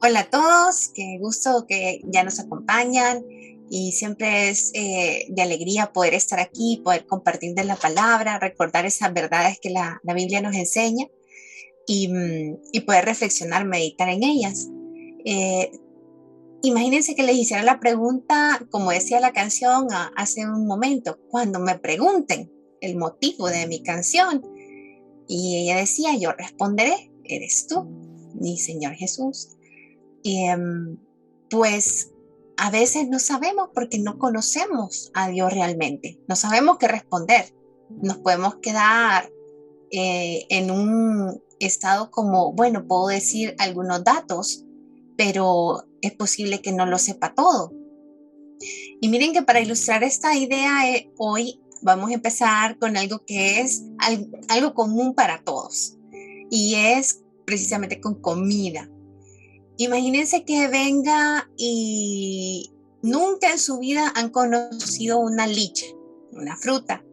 Hola a todos, qué gusto que ya nos acompañan y siempre es de alegría poder estar aquí, poder compartir de la palabra, recordar esas verdades que la Biblia nos enseña y poder reflexionar, meditar en ellas. Eh, Imagínense que les hiciera la pregunta, como decía la canción hace un momento, cuando me pregunten el motivo de mi canción y ella decía, yo responderé, eres tú, mi Señor Jesús. Em, pues a veces no sabemos porque no conocemos a Dios realmente, no sabemos qué responder. Nos podemos quedar en un estado como, bueno, puedo decir algunos datos, pero es posible que no lo sepa todo. Y miren que para ilustrar esta idea, hoy vamos a empezar con algo que es algo común para todos y es precisamente con comida. Imagínense que venga y nunca en su vida han conocido una licha, una fruta,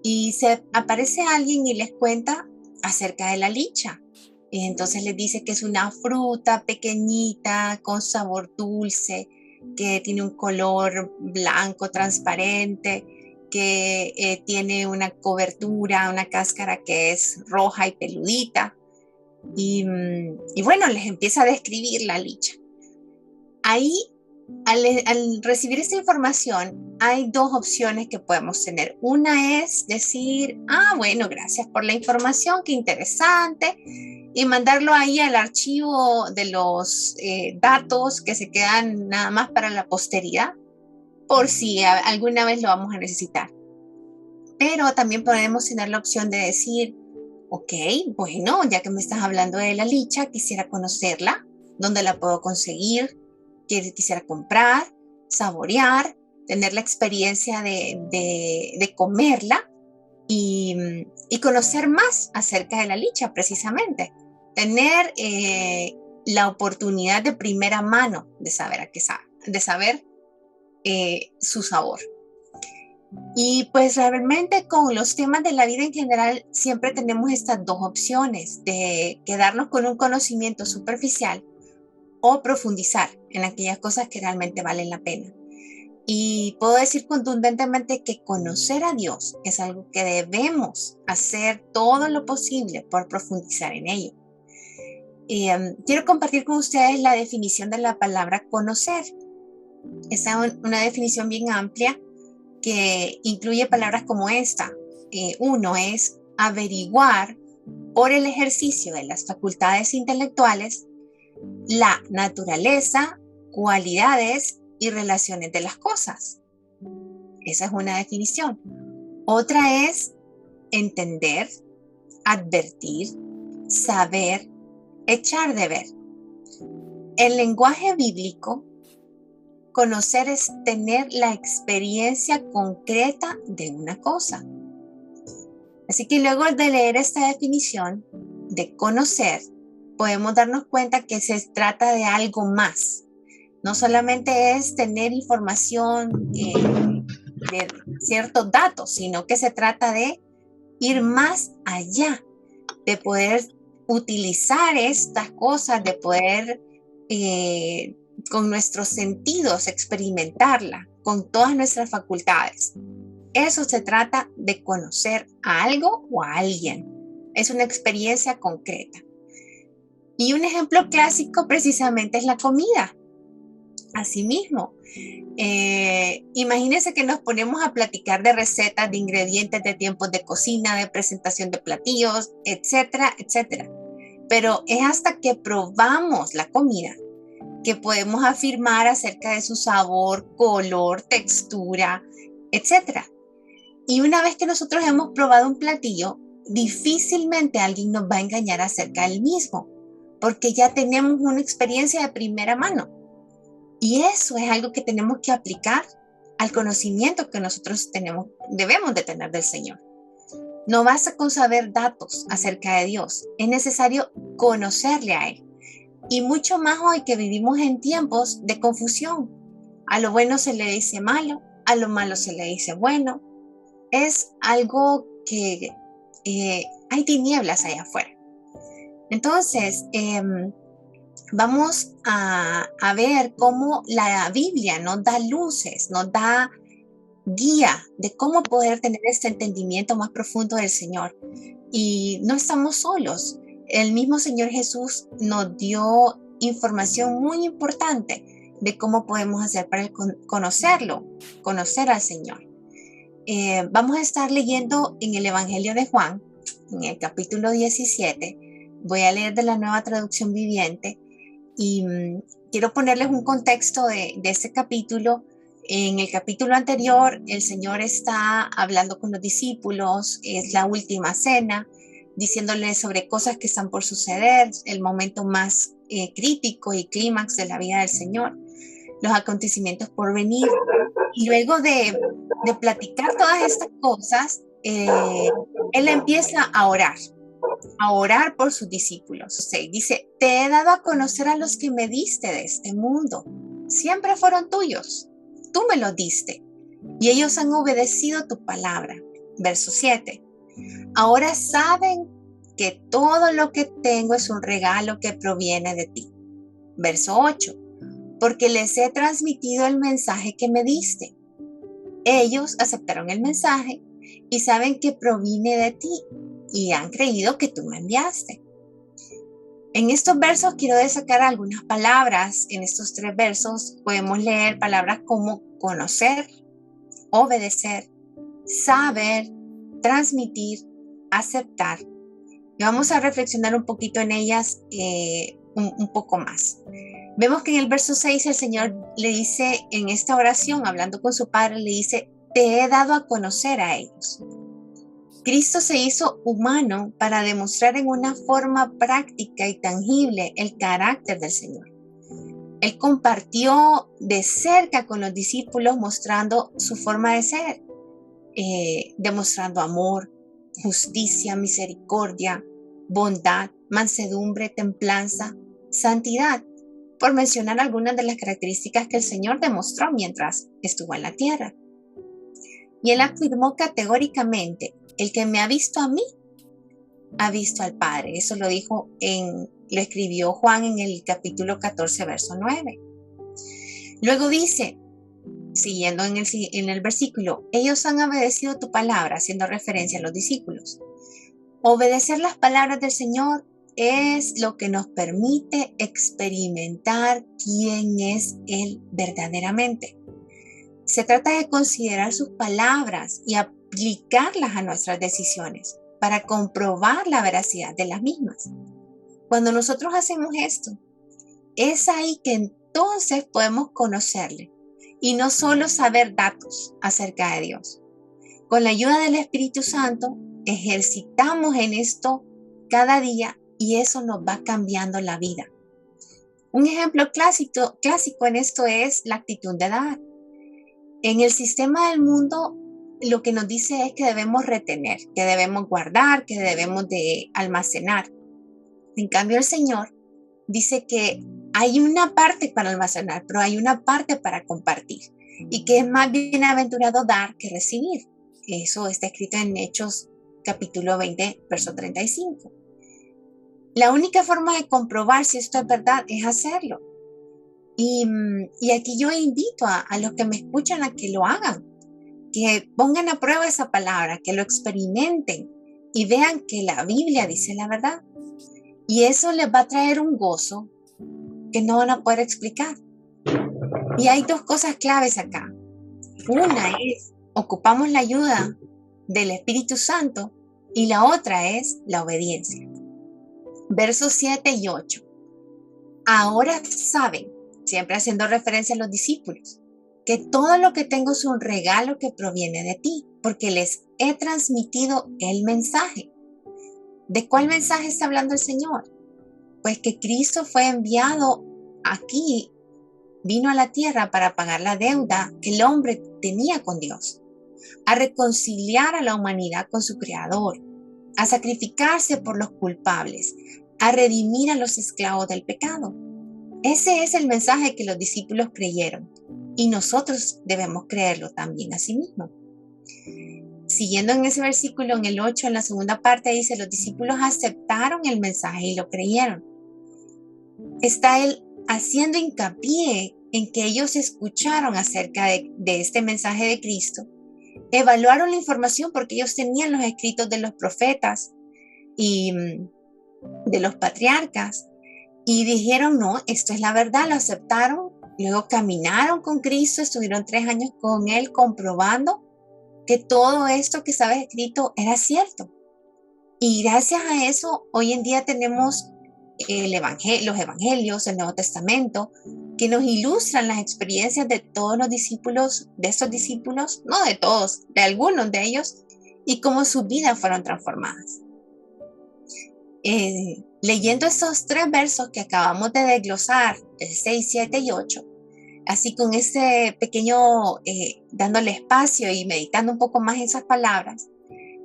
y se aparece alguien y les cuenta acerca de la licha. Y entonces les dice que es una fruta pequeñita con sabor dulce, que tiene un color blanco transparente, que tiene una cobertura, una cáscara que es roja y peludita. Y bueno, les empieza a describir la licha. Ahí, al recibir esta información, hay dos opciones que podemos tener. Una es decir, bueno, gracias por la información, qué interesante, y mandarlo ahí al archivo de los datos que se quedan nada más para la posteridad, por si alguna vez lo vamos a necesitar. Pero también podemos tener la opción de decir, ok, bueno, ya que me estás hablando de la licha, quisiera conocerla, dónde la puedo conseguir, quisiera comprar, saborear, tener la experiencia de comerla y conocer más acerca de la licha, precisamente. Tener la oportunidad de primera mano de saber a qué sabe, de saber su sabor. Y pues realmente con los temas de la vida en general siempre tenemos estas dos opciones de quedarnos con un conocimiento superficial o profundizar en aquellas cosas que realmente valen la pena. Y puedo decir contundentemente que conocer a Dios es algo que debemos hacer todo lo posible por profundizar en ello. Quiero compartir con ustedes la definición de la palabra conocer. Es una definición bien amplia que incluye palabras como esta. Uno es averiguar por el ejercicio de las facultades intelectuales la naturaleza, cualidades y relaciones de las cosas. Esa es una definición. Otra es entender, advertir, saber, echar de ver. El lenguaje bíblico, conocer es tener la experiencia concreta de una cosa. Así que luego de leer esta definición de conocer, podemos darnos cuenta que se trata de algo más. No solamente es tener información de ciertos datos, sino que se trata de ir más allá, de poder utilizar estas cosas, de poder con nuestros sentidos experimentarla, con todas nuestras facultades. Eso se trata de conocer a algo o a alguien. Es una experiencia concreta. Y un ejemplo clásico precisamente es la comida. Asimismo, imagínense que nos ponemos a platicar de recetas, de ingredientes, de tiempos de cocina, de presentación de platillos, etcétera, etcétera. Pero es hasta que probamos la comida que podemos afirmar acerca de su sabor, color, textura, etcétera. Y una vez que nosotros hemos probado un platillo, difícilmente alguien nos va a engañar acerca del mismo, porque ya tenemos una experiencia de primera mano. Y eso es algo que tenemos que aplicar al conocimiento que nosotros debemos de tener del Señor. No basta con saber datos acerca de Dios, es necesario conocerle a Él. Y mucho más hoy que vivimos en tiempos de confusión. A lo bueno se le dice malo, a lo malo se le dice bueno. Es algo que hay tinieblas allá afuera. Entonces, vamos a ver cómo la Biblia nos da luces, nos da guía de cómo poder tener este entendimiento más profundo del Señor. Y no estamos solos. El mismo Señor Jesús nos dio información muy importante de cómo podemos hacer para conocerlo, conocer al Señor. Vamos a estar leyendo en el Evangelio de Juan, en el capítulo 17. Voy a leer de la Nueva Traducción Viviente y quiero ponerles un contexto de este capítulo. En el capítulo anterior, el Señor está hablando con los discípulos, es la última cena, diciéndoles sobre cosas que están por suceder, el momento más crítico y clímax de la vida del Señor, los acontecimientos por venir. Y luego de platicar todas estas cosas, Él empieza a orar por sus discípulos. O sea, dice, te he dado a conocer a los que me diste de este mundo. Siempre fueron tuyos. Tú me los diste. Y ellos han obedecido tu palabra. Verso 7. Ahora saben que todo lo que tengo es un regalo que proviene de ti. Verso 8. Porque les he transmitido el mensaje que me diste. Ellos aceptaron el mensaje y saben que proviene de ti y han creído que tú me enviaste. En estos versos quiero destacar algunas palabras. En estos 3 versos podemos leer palabras como conocer, obedecer, saber, transmitir, aceptar. Y vamos a reflexionar un poquito en ellas un poco más. Vemos que en el verso 6 el Señor le dice en esta oración, hablando con su Padre, le dice, te he dado a conocer a ellos. Cristo se hizo humano para demostrar en una forma práctica y tangible el carácter del Señor. Él compartió de cerca con los discípulos mostrando su forma de ser, demostrando amor, justicia, misericordia, bondad, mansedumbre, templanza, santidad, por mencionar algunas de las características que el Señor demostró mientras estuvo en la tierra. Y Él afirmó categóricamente, el que me ha visto a mí, ha visto al Padre. Eso lo escribió Juan en el capítulo 14, verso 9. Luego dice, siguiendo en el versículo, ellos han obedecido tu palabra, haciendo referencia a los discípulos. Obedecer las palabras del Señor es lo que nos permite experimentar quién es Él verdaderamente. Se trata de considerar sus palabras y aplicarlas a nuestras decisiones para comprobar la veracidad de las mismas. Cuando nosotros hacemos esto, es ahí que entonces podemos conocerle y no solo saber datos acerca de Dios. Con la ayuda del Espíritu Santo, ejercitamos en esto cada día y eso nos va cambiando la vida. Un ejemplo clásico en esto es la actitud de dar. En el sistema del mundo, lo que nos dice es que debemos retener, que debemos guardar, que debemos de almacenar. En cambio, el Señor dice que hay una parte para almacenar, pero hay una parte para compartir y que es más bienaventurado dar que recibir. Eso está escrito en Hechos capítulo 20, verso 35. La única forma de comprobar si esto es verdad es hacerlo. Y aquí yo invito a los que me escuchan a que lo hagan, que pongan a prueba esa palabra, que lo experimenten y vean que la Biblia dice la verdad. Y eso les va a traer un gozo que no van a poder explicar. Y hay 2 cosas claves acá. Una es, ocupamos la ayuda del Espíritu Santo y la otra es la obediencia. Versos 7 y 8. Ahora saben, siempre haciendo referencia a los discípulos, que todo lo que tengo es un regalo que proviene de ti, porque les he transmitido el mensaje. ¿De cuál mensaje está hablando el Señor? Pues que Cristo fue enviado aquí, vino a la tierra para pagar la deuda que el hombre tenía con Dios, a reconciliar a la humanidad con su Creador, a sacrificarse por los culpables, a redimir a los esclavos del pecado. Ese es el mensaje que los discípulos creyeron y nosotros debemos creerlo también a sí mismo. Siguiendo en ese versículo, en el 8, en la segunda parte dice, los discípulos aceptaron el mensaje y lo creyeron. está él haciendo hincapié en que ellos escucharon acerca de este mensaje de Cristo, evaluaron la información porque ellos tenían los escritos de los profetas y de los patriarcas y dijeron, no, esto es la verdad, lo aceptaron, luego caminaron con Cristo, estuvieron 3 años con él comprobando que todo esto que estaba escrito era cierto. Y gracias a eso, hoy en día tenemos los evangelios, el Nuevo Testamento, que nos ilustran las experiencias de todos los discípulos, de esos discípulos, no de todos, de algunos de ellos, y cómo sus vidas fueron transformadas. Leyendo estos 3 versos que acabamos de desglosar, el 6, 7 y 8, así con este pequeño, dándole espacio y meditando un poco más esas palabras,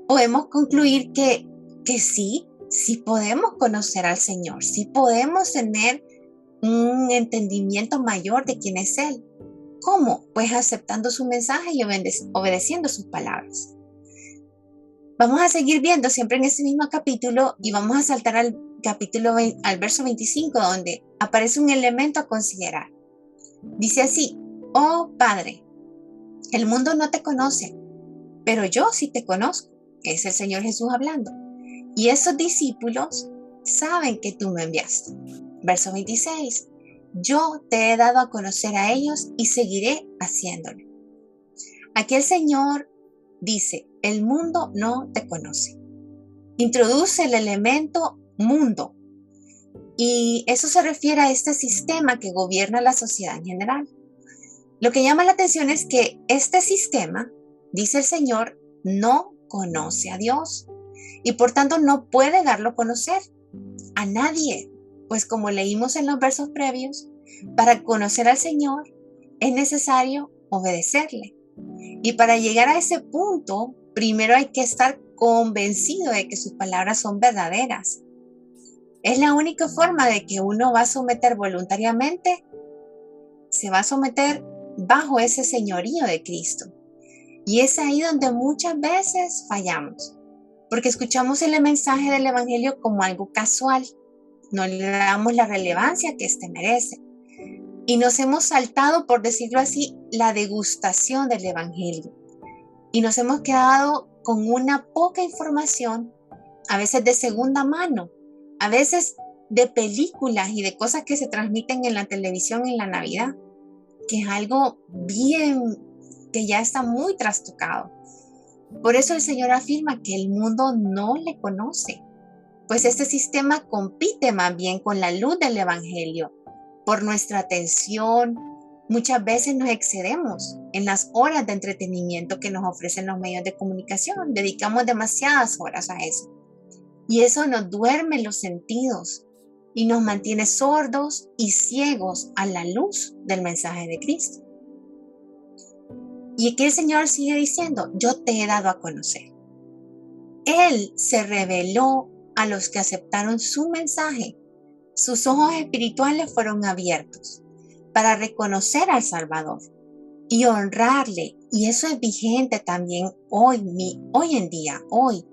podemos concluir que sí podemos conocer al Señor, sí podemos tener un entendimiento mayor de quién es Él. ¿Cómo? Pues aceptando su mensaje y obedeciendo sus palabras. Vamos a seguir viendo siempre en este mismo capítulo y vamos a saltar al verso 25, donde aparece un elemento a considerar. Dice así: oh Padre, el mundo no te conoce, pero yo sí te conozco. Es el Señor Jesús hablando. Y esos discípulos saben que tú me enviaste. Verso 26. Yo te he dado a conocer a ellos y seguiré haciéndolo. Aquí el Señor dice, el mundo no te conoce. Introduce el elemento mundo. Y eso se refiere a este sistema que gobierna la sociedad en general. Lo que llama la atención es que este sistema, dice el Señor, no conoce a Dios y por tanto no puede darlo a conocer a nadie. Pues como leímos en los versos previos, para conocer al Señor es necesario obedecerle. Y para llegar a ese punto, primero hay que estar convencido de que sus palabras son verdaderas. Es la única forma de que uno va a someter voluntariamente, se va a someter bajo ese señorío de Cristo. Y es ahí donde muchas veces fallamos, porque escuchamos el mensaje del Evangelio como algo casual, no le damos la relevancia que éste merece. Y nos hemos saltado, por decirlo así, la degustación del Evangelio. Y nos hemos quedado con una poca información, a veces de segunda mano, a veces de películas y de cosas que se transmiten en la televisión en la Navidad, que es algo bien, que ya está muy trastocado. Por eso el Señor afirma que el mundo no le conoce, pues este sistema compite más bien con la luz del Evangelio. Por nuestra atención, muchas veces nos excedemos en las horas de entretenimiento que nos ofrecen los medios de comunicación. Dedicamos demasiadas horas a eso. Y eso nos duerme los sentidos y nos mantiene sordos y ciegos a la luz del mensaje de Cristo. Y aquí el Señor sigue diciendo, yo te he dado a conocer. Él se reveló a los que aceptaron su mensaje. Sus ojos espirituales fueron abiertos para reconocer al Salvador y honrarle. Y eso es vigente también hoy en día, hoy.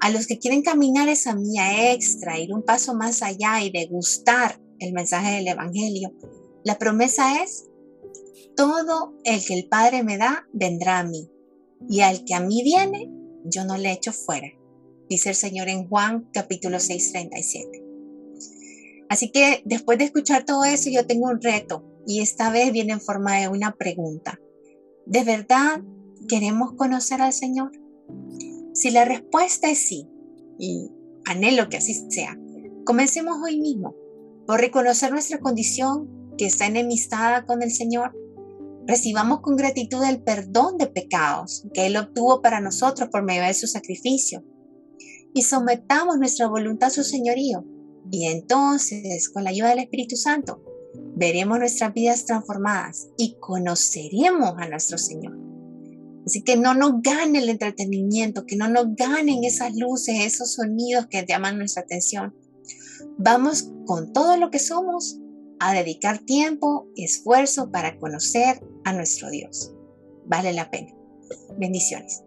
A los que quieren caminar esa milla extra, ir un paso más allá y degustar el mensaje del Evangelio, la promesa es, todo el que el Padre me da, vendrá a mí. Y al que a mí viene, yo no le echo fuera. Dice el Señor en Juan capítulo 6, 37. Así que después de escuchar todo eso, yo tengo un reto y esta vez viene en forma de una pregunta. ¿De verdad queremos conocer al Señor? Si la respuesta es sí, y anhelo que así sea, comencemos hoy mismo por reconocer nuestra condición que está enemistada con el Señor. Recibamos con gratitud el perdón de pecados que Él obtuvo para nosotros por medio de su sacrificio y sometamos nuestra voluntad a su señorío. Y entonces, con la ayuda del Espíritu Santo, veremos nuestras vidas transformadas y conoceremos a nuestro Señor. Así que no nos gane el entretenimiento, que no nos ganen esas luces, esos sonidos que llaman nuestra atención. Vamos con todo lo que somos a dedicar tiempo y esfuerzo para conocer a nuestro Dios. Vale la pena. Bendiciones.